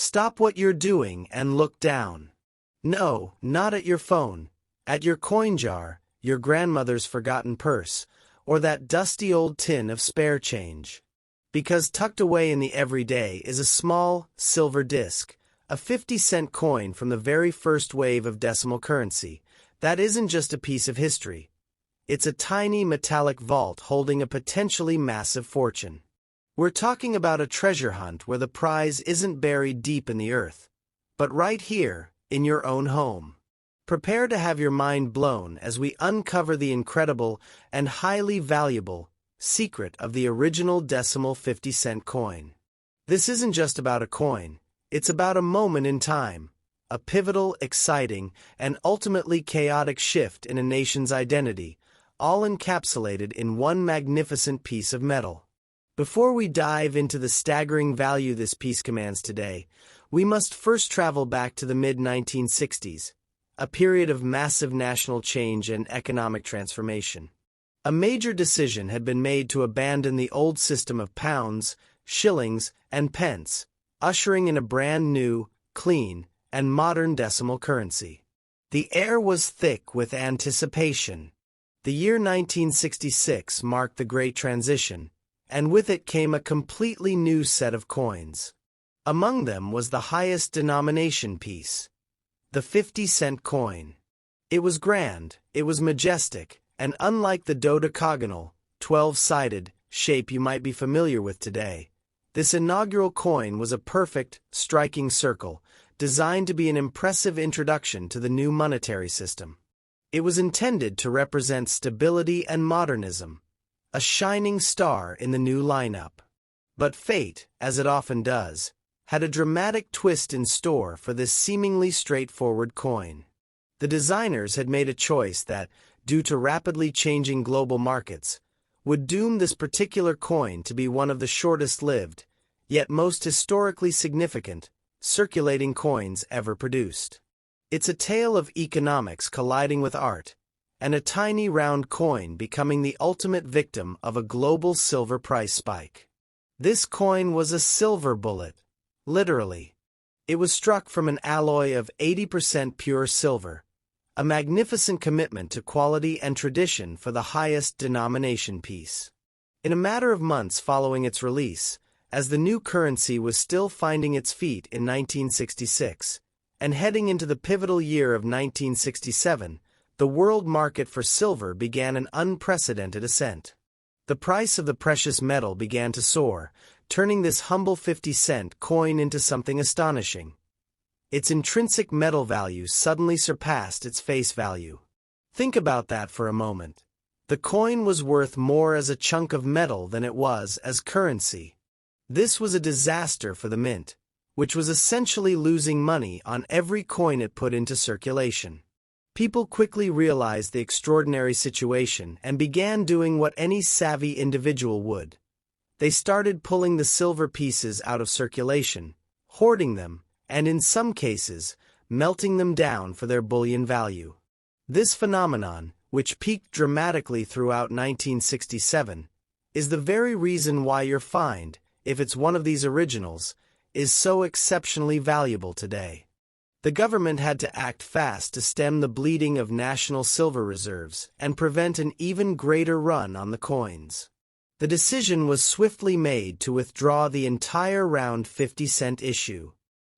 Stop what you're doing and look down. No, not at your phone, at your coin jar, your grandmother's forgotten purse, or that dusty old tin of spare change. Because tucked away in the everyday is a small, silver disc, a 50-cent coin from the very first wave of decimal currency. That isn't just a piece of history. It's a tiny metallic vault holding a potentially massive fortune. We're talking about a treasure hunt where the prize isn't buried deep in the earth, but right here, in your own home. Prepare to have your mind blown as we uncover the incredible and highly valuable secret of the original decimal 50-cent coin. This isn't just about a coin, it's about a moment in time, a pivotal, exciting, and ultimately chaotic shift in a nation's identity, all encapsulated in one magnificent piece of metal. Before we dive into the staggering value this piece commands today, we must first travel back to the mid-1960s, a period of massive national change and economic transformation. A major decision had been made to abandon the old system of pounds, shillings, and pence, ushering in a brand new, clean, and modern decimal currency. The air was thick with anticipation. The year 1966 marked the Great Transition, and with it came a completely new set of coins. Among them was the highest denomination piece, the 50-cent coin. It was grand, it was majestic, and unlike the dodecagonal, 12-sided shape you might be familiar with today, this inaugural coin was a perfect, striking circle, designed to be an impressive introduction to the new monetary system. It was intended to represent stability and modernism, a shining star in the new lineup. But fate, as it often does, had a dramatic twist in store for this seemingly straightforward coin. The designers had made a choice that, due to rapidly changing global markets, would doom this particular coin to be one of the shortest-lived, yet most historically significant, circulating coins ever produced. It's a tale of economics colliding with art, and a tiny round coin becoming the ultimate victim of a global silver price spike. This coin was a silver bullet, literally. It was struck from an alloy of 80% pure silver, a magnificent commitment to quality and tradition for the highest denomination piece. In a matter of months following its release, as the new currency was still finding its feet in 1966, and heading into the pivotal year of 1967, the world market for silver began an unprecedented ascent. The price of the precious metal began to soar, turning this humble 50-cent coin into something astonishing. Its intrinsic metal value suddenly surpassed its face value. Think about that for a moment. The coin was worth more as a chunk of metal than it was as currency. This was a disaster for the mint, which was essentially losing money on every coin it put into circulation. People quickly realized the extraordinary situation and began doing what any savvy individual would. They started pulling the silver pieces out of circulation, hoarding them, and in some cases, melting them down for their bullion value. This phenomenon, which peaked dramatically throughout 1967, is the very reason why your find, if it's one of these originals, is so exceptionally valuable today. The government had to act fast to stem the bleeding of national silver reserves and prevent an even greater run on the coins. The decision was swiftly made to withdraw the entire round 50-cent issue.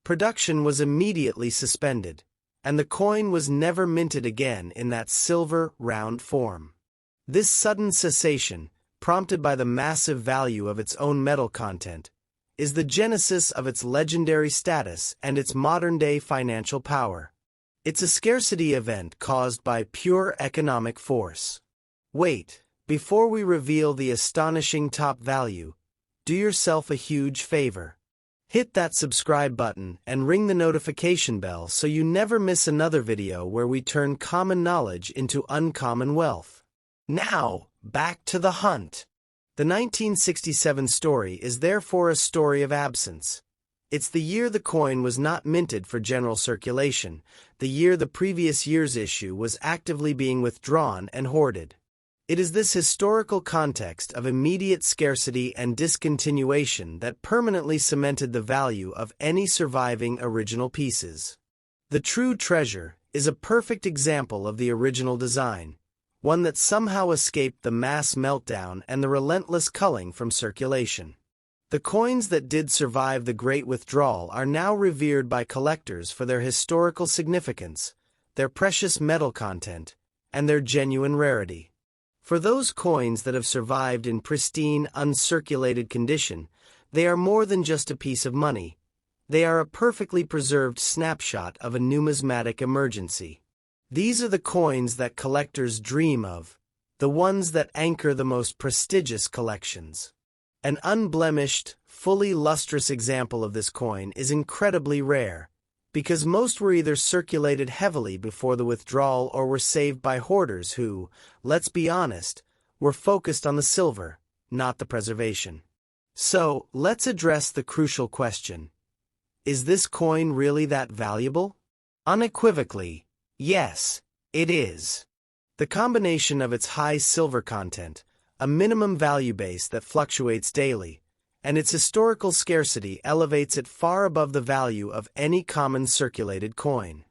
Production was immediately suspended, and the coin was never minted again in that silver, round form. This sudden cessation, prompted by the massive value of its own metal content, is the genesis of its legendary status and its modern-day financial power. It's a scarcity event caused by pure economic force. Wait, before we reveal the astonishing top value, do yourself a huge favor. Hit that subscribe button and ring the notification bell so you never miss another video where we turn common knowledge into uncommon wealth. Now, back to the hunt. The 1967 story is therefore a story of absence. It's the year the coin was not minted for general circulation, the year the previous year's issue was actively being withdrawn and hoarded. It is this historical context of immediate scarcity and discontinuation that permanently cemented the value of any surviving original pieces. The true treasure is a perfect example of the original design, one that somehow escaped the mass meltdown and the relentless culling from circulation. The coins that did survive the Great Withdrawal are now revered by collectors for their historical significance, their precious metal content, and their genuine rarity. For those coins that have survived in pristine, uncirculated condition, they are more than just a piece of money. They are a perfectly preserved snapshot of a numismatic emergency. These are the coins that collectors dream of, the ones that anchor the most prestigious collections. An unblemished, fully lustrous example of this coin is incredibly rare, because most were either circulated heavily before the withdrawal or were saved by hoarders who, let's be honest, were focused on the silver, not the preservation. So, let's address the crucial question. Is this coin really that valuable? Unequivocally, yes, it is. The combination of its high silver content, a minimum value base that fluctuates daily, and its historical scarcity elevates it far above the value of any common circulated coin.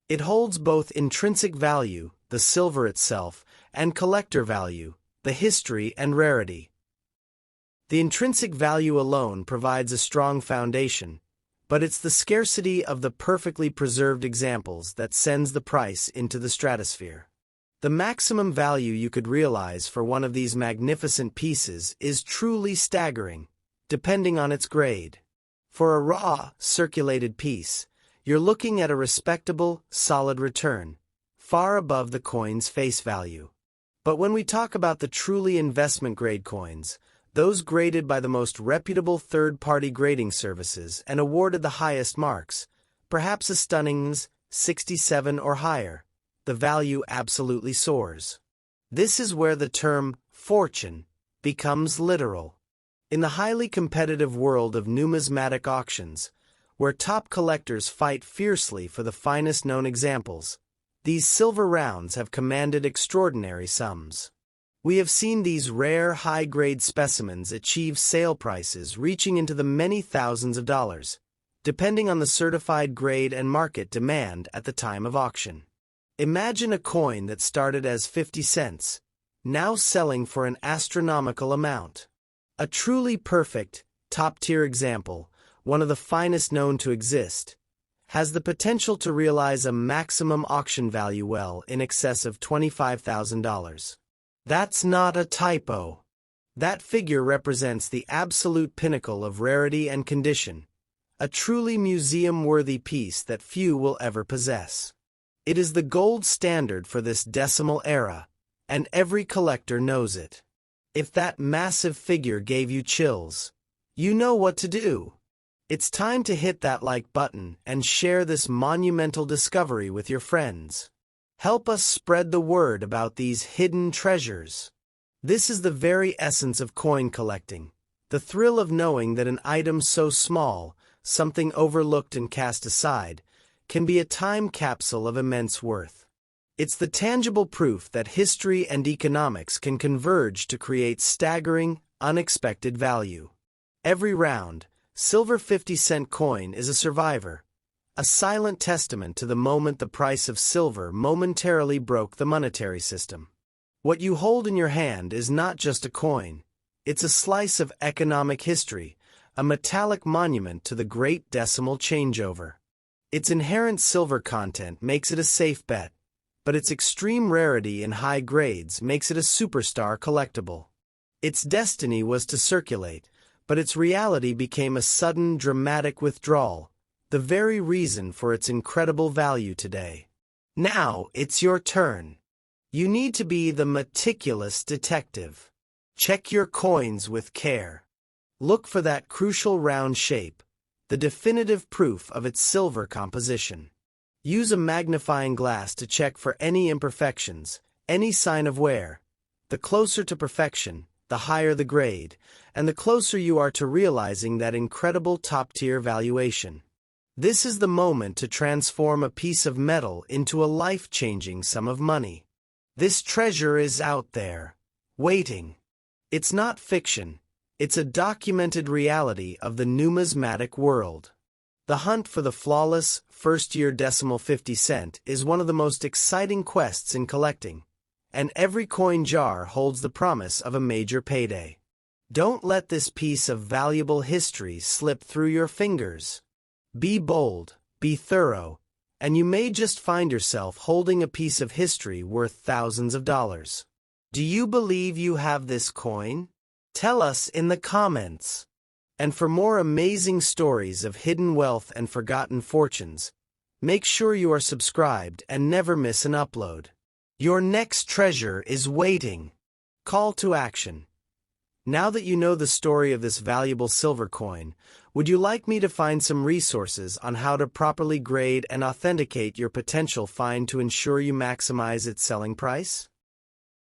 It holds both intrinsic value, the silver itself, and collector value, the history and rarity. The intrinsic value alone provides a strong foundation, but it's the scarcity of the perfectly preserved examples that sends the price into the stratosphere. The maximum value you could realize for one of these magnificent pieces is truly staggering, depending on its grade. For a raw, circulated piece, you're looking at a respectable, solid return, far above the coin's face value. But when we talk about the truly investment-grade coins, those graded by the most reputable third-party grading services and awarded the highest marks, perhaps a stunning 67 or higher, the value absolutely soars. This is where the term fortune becomes literal. In the highly competitive world of numismatic auctions, where top collectors fight fiercely for the finest known examples, these silver rounds have commanded extraordinary sums. We have seen these rare, high-grade specimens achieve sale prices reaching into the many thousands of dollars, depending on the certified grade and market demand at the time of auction. Imagine a coin that started as 50 cents, now selling for an astronomical amount. A truly perfect, top-tier example, one of the finest known to exist, has the potential to realize a maximum auction value well in excess of $25,000. That's not a typo. That figure represents the absolute pinnacle of rarity and condition, a truly museum-worthy piece that few will ever possess. It is the gold standard for this decimal era, and every collector knows it. If that massive figure gave you chills, you know what to do. It's time to hit that like button and share this monumental discovery with your friends. Help us spread the word about these hidden treasures. This is the very essence of coin collecting, the thrill of knowing that an item so small, something overlooked and cast aside, can be a time capsule of immense worth. It's the tangible proof that history and economics can converge to create staggering, unexpected value. Every round, silver 50-cent coin is a survivor, a silent testament to the moment the price of silver momentarily broke the monetary system. What you hold in your hand is not just a coin, it's a slice of economic history, a metallic monument to the great decimal changeover. Its inherent silver content makes it a safe bet, but its extreme rarity in high grades makes it a superstar collectible. Its destiny was to circulate, but its reality became a sudden, dramatic withdrawal, the very reason for its incredible value today. Now it's your turn. You need to be the meticulous detective. Check your coins with care. Look for that crucial round shape, the definitive proof of its silver composition. Use a magnifying glass to check for any imperfections, any sign of wear. The closer to perfection, the higher the grade, and the closer you are to realizing that incredible top-tier valuation. This is the moment to transform a piece of metal into a life-changing sum of money. This treasure is out there, Waiting. It's not fiction. It's a documented reality of the numismatic world. The hunt for the flawless, first-year decimal 50 cent is one of the most exciting quests in collecting, and every coin jar holds the promise of a major payday. Don't let this piece of valuable history slip through your fingers. Be bold, be thorough, and you may just find yourself holding a piece of history worth thousands of dollars. Do you believe you have this coin? Tell us in the comments. And for more amazing stories of hidden wealth and forgotten fortunes, make sure you are subscribed and never miss an upload. Your next treasure is waiting. Call to action. Now that you know the story of this valuable silver coin, would you like me to find some resources on how to properly grade and authenticate your potential find to ensure you maximize its selling price?